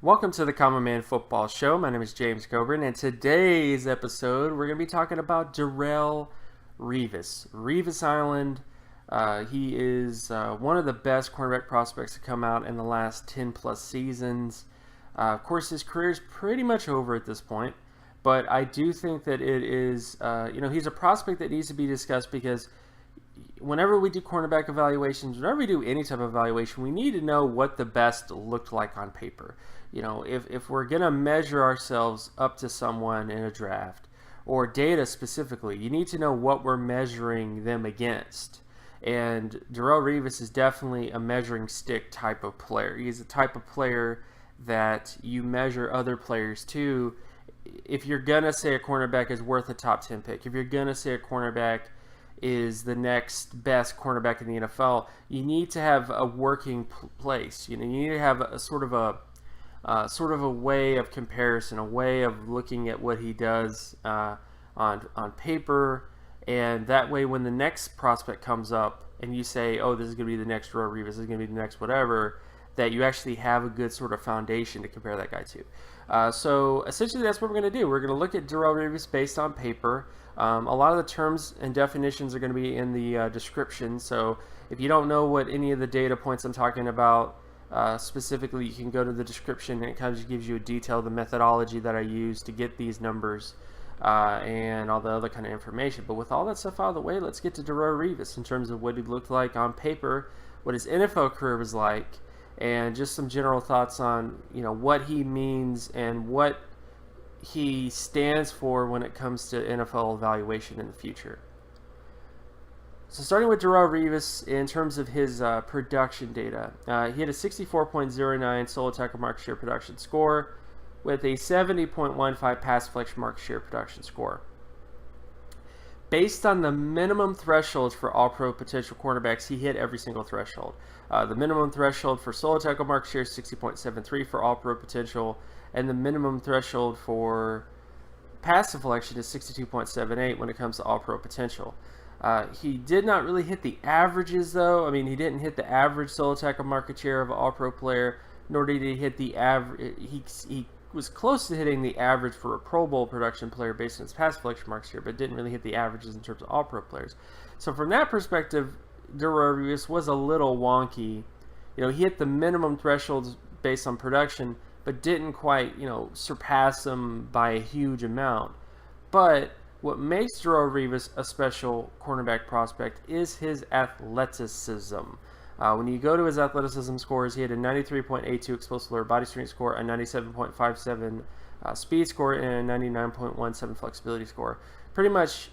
Welcome to the Common Man Football Show. My name is James Coburn, and today's episode we're going to be talking about Darrelle Revis. Revis Island, he is one of the best cornerback prospects to come out in the last 10 plus seasons. Of course, his career is pretty much over at this point, but I do think that it is, he's a prospect that needs to be discussed because whenever we do cornerback evaluations, whenever we do any type of evaluation, we need to know what the best looked like on paper. If we're going to measure ourselves up to someone in a draft or data specifically, you need to know what we're measuring them against. And Darrelle Revis is definitely a measuring stick type of player. He's the type of player that you measure other players to. If you're going to say a cornerback is worth a top 10 pick, if you're going to say a cornerback is the next best cornerback in the NFL, you need to have a working place. You need to have a sort of a way of comparison, a way of looking at what he does on paper, and that way when the next prospect comes up and you say, oh, this is going to be the next Darrelle Revis, this is going to be the next whatever, that you actually have a good sort of foundation to compare that guy to. So essentially that's what we're going to do. We're going to look at Darrelle Revis based on paper. A lot of the terms and definitions are going to be in the description, so if you don't know what any of the data points I'm talking about specifically, you can go to the description and it kind of just gives you a detail of the methodology that I use to get these numbers and all the other kind of information. But with all that stuff out of the way, let's get to Darrelle Revis in terms of what he looked like on paper, what his NFL career was like, and just some general thoughts on what he means and what he stands for when it comes to NFL evaluation in the future. So starting with Darrelle Revis, in terms of his production data, he had a 64.09 solo tackle market share production score with a 70.15 pass deflection market share production score. Based on the minimum thresholds for all-pro potential cornerbacks, he hit every single threshold. The minimum threshold for solo tackle market share is 60.73 for all-pro potential, and the minimum threshold for pass deflection is 62.78 when it comes to all-pro potential. He did not really hit the averages, though. I mean, he didn't hit the average solo tackle market share of an all-pro player, nor did he hit the average. He was close to hitting the average for a Pro Bowl production player based on his pass deflection market share, but didn't really hit the averages in terms of all-pro players. So from that perspective, Darrelle Revis was a little wonky. He hit the minimum thresholds based on production, but didn't quite, surpass them by a huge amount. But what makes Darrelle Revis a special cornerback prospect is his athleticism. When you go to his athleticism scores, he had a 93.82 explosive lower body strength score, a 97.57 speed score, and a 99.17 flexibility score. Pretty much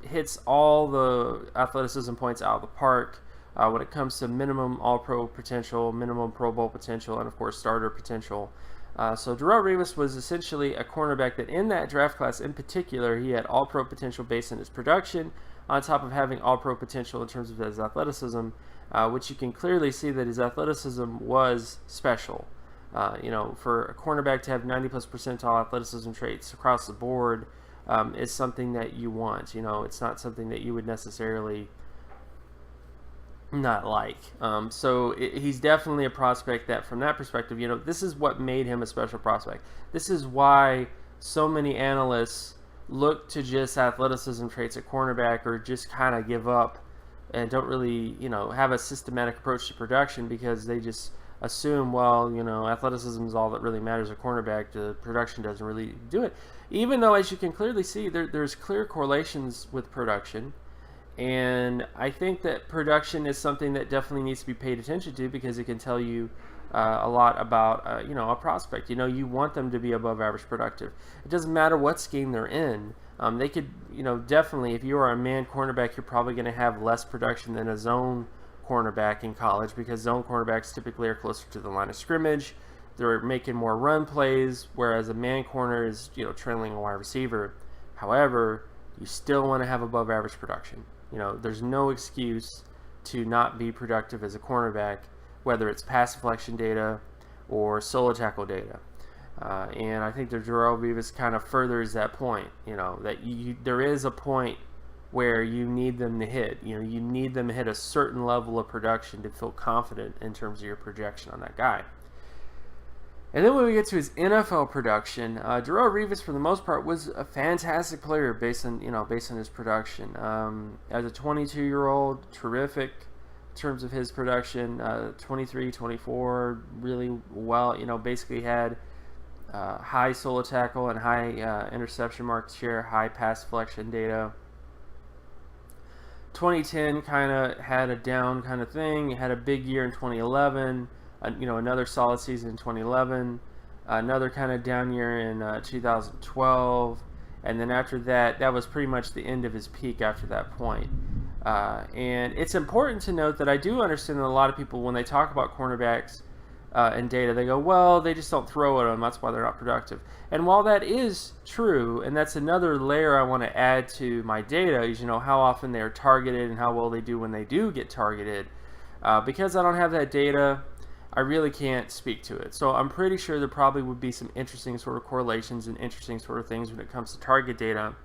hits all the athleticism points out of the park when it comes to minimum all-pro potential, minimum Pro Bowl potential, and of course starter potential. So Darrelle Revis was essentially a cornerback that in that draft class in particular, he had all-pro potential based on his production, on top of having all-pro potential in terms of his athleticism, which you can clearly see that his athleticism was special. For a cornerback to have 90-plus percentile athleticism traits across the board is something that you want. It's not something that you would necessarily not like. He's definitely a prospect that, from that perspective, this is what made him a special prospect. This is why so many analysts look to just athleticism traits at cornerback or just kind of give up and don't really, have a systematic approach to production because they just assume, well, athleticism is all that really matters at cornerback. The production doesn't really do it. Even though, as you can clearly see, there's clear correlations with production. And I think that production is something that definitely needs to be paid attention to because it can tell you a lot about, a prospect. You want them to be above average productive. It doesn't matter what scheme they're in. They could, definitely, if you are a man cornerback, you're probably going to have less production than a zone cornerback in college because zone cornerbacks typically are closer to the line of scrimmage. They're making more run plays, whereas a man corner is, trailing a wide receiver. However, you still want to have above average production. There's no excuse to not be productive as a cornerback, whether it's pass deflection data or solo tackle data. And I think that Darrelle Revis kind of furthers that point, that there is a point where you need them to hit. You need them to hit a certain level of production to feel confident in terms of your projection on that guy. And then when we get to his NFL production, Darrelle Revis, for the most part, was a fantastic player based on his production. As a 22-year-old, terrific in terms of his production. 23, 24, really well. Basically had high solo tackle and high interception market share, high pass deflection data. 2010 kind of had a down kind of thing. He had a big year in 2011. Another solid season in 2011, another kind of down year in 2012, and then after that, that was pretty much the end of his peak after that point. And it's important to note that I do understand that a lot of people, when they talk about cornerbacks and data, they go, well, they just don't throw at them, that's why they're not productive. And while that is true, and that's another layer I want to add to my data, is how often they're targeted and how well they do when they do get targeted. Because I don't have that data, I really can't speak to it. So I'm pretty sure there probably would be some interesting sort of correlations and interesting sort of things when it comes to target data.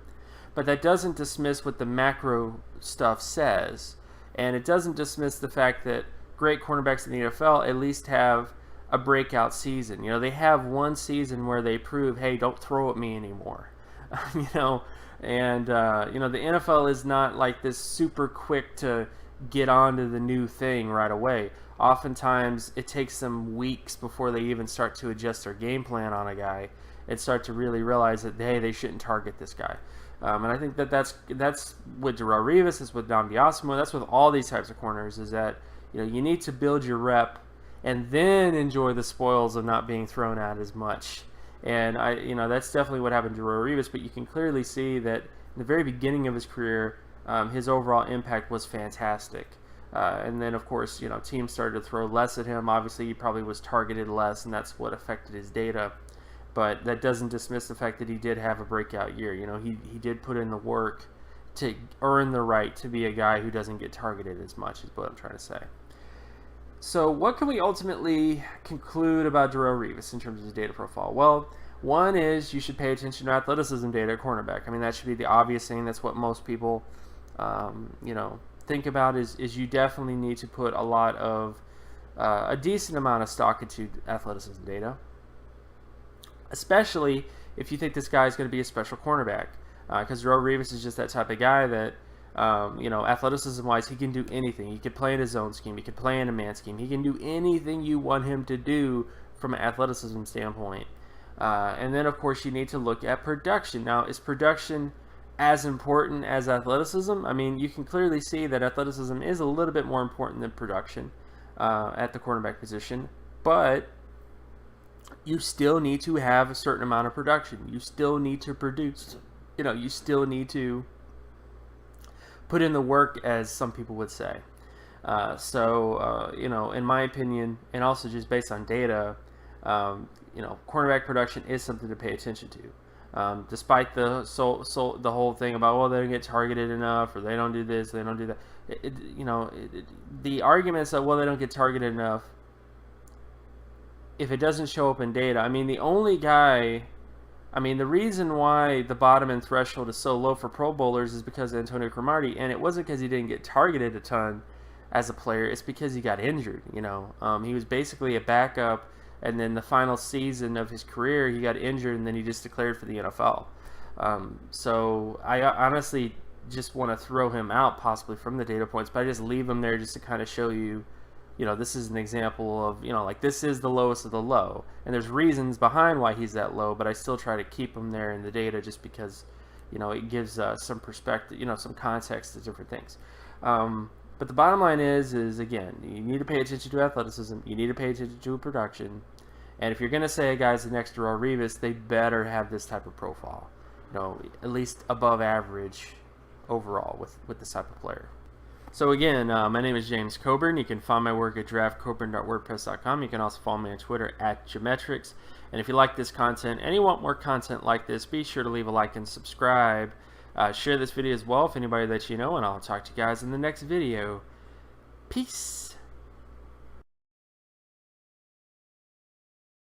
But that doesn't dismiss what the macro stuff says. And it doesn't dismiss the fact that great cornerbacks in the NFL at least have a breakout season. They have one season where they prove, hey, don't throw at me anymore. And the NFL is not like this super quick to get onto the new thing right away. Oftentimes it takes them weeks before they even start to adjust their game plan on a guy and start to really realize that, hey, they shouldn't target this guy. And I think that's with Darrelle Revis, that's with Dom Biasimo, that's with all these types of corners, is that you need to build your rep and then enjoy the spoils of not being thrown at as much. And that's definitely what happened to Darrelle Revis. But you can clearly see that in the very beginning of his career, his overall impact was fantastic. And then, of course, teams started to throw less at him. Obviously, he probably was targeted less, and that's what affected his data. But that doesn't dismiss the fact that he did have a breakout year. He did put in the work to earn the right to be a guy who doesn't get targeted as much, is what I'm trying to say. So what can we ultimately conclude about Darrelle Revis in terms of his data profile? Well, one is you should pay attention to athleticism data at cornerback. I mean, that should be the obvious thing. That's what most people, think about is you definitely need to put a lot of a decent amount of stock into athleticism data, especially if you think this guy is going to be a special cornerback, because Darrelle Revis is just that type of guy that athleticism wise, he can do anything. He could play in a zone scheme, he could play in a man scheme, he can do anything you want him to do from an athleticism standpoint. And then of course you need to look at production. Now, is production as important as athleticism? I mean, you can clearly see that athleticism is a little bit more important than production at the cornerback position, but you still need to have a certain amount of production. You still need to produce. You still need to put in the work, as some people would say. In my opinion, and also just based on data, cornerback production is something to pay attention to. Despite the whole thing about, well, they don't get targeted enough, or they don't do this, they don't do that. The arguments that, well, they don't get targeted enough, if it doesn't show up in data, I mean, the reason why the bottom end threshold is so low for Pro Bowlers is because of Antonio Cromartie, and it wasn't because he didn't get targeted a ton as a player, it's because he got injured. He was basically a backup, and then the final season of his career, he got injured, and then he just declared for the NFL. So I honestly just want to throw him out possibly from the data points, but I just leave him there just to kind of show you, this is an example of, this is the lowest of the low. And there's reasons behind why he's that low, but I still try to keep him there in the data just because, it gives some perspective, some context to different things. But the bottom line is again, you need to pay attention to athleticism. You need to pay attention to production. And if you're going to say a guy's the next Darrelle Revis, they better have this type of profile. At least above average overall with this type of player. So again, my name is James Coburn. You can find my work at draftcoburn.wordpress.com. You can also follow me on Twitter at Geometrics. And if you like this content and you want more content like this, be sure to leave a like and subscribe. Share this video as well with anybody that you know, and I'll talk to you guys in the next video. Peace.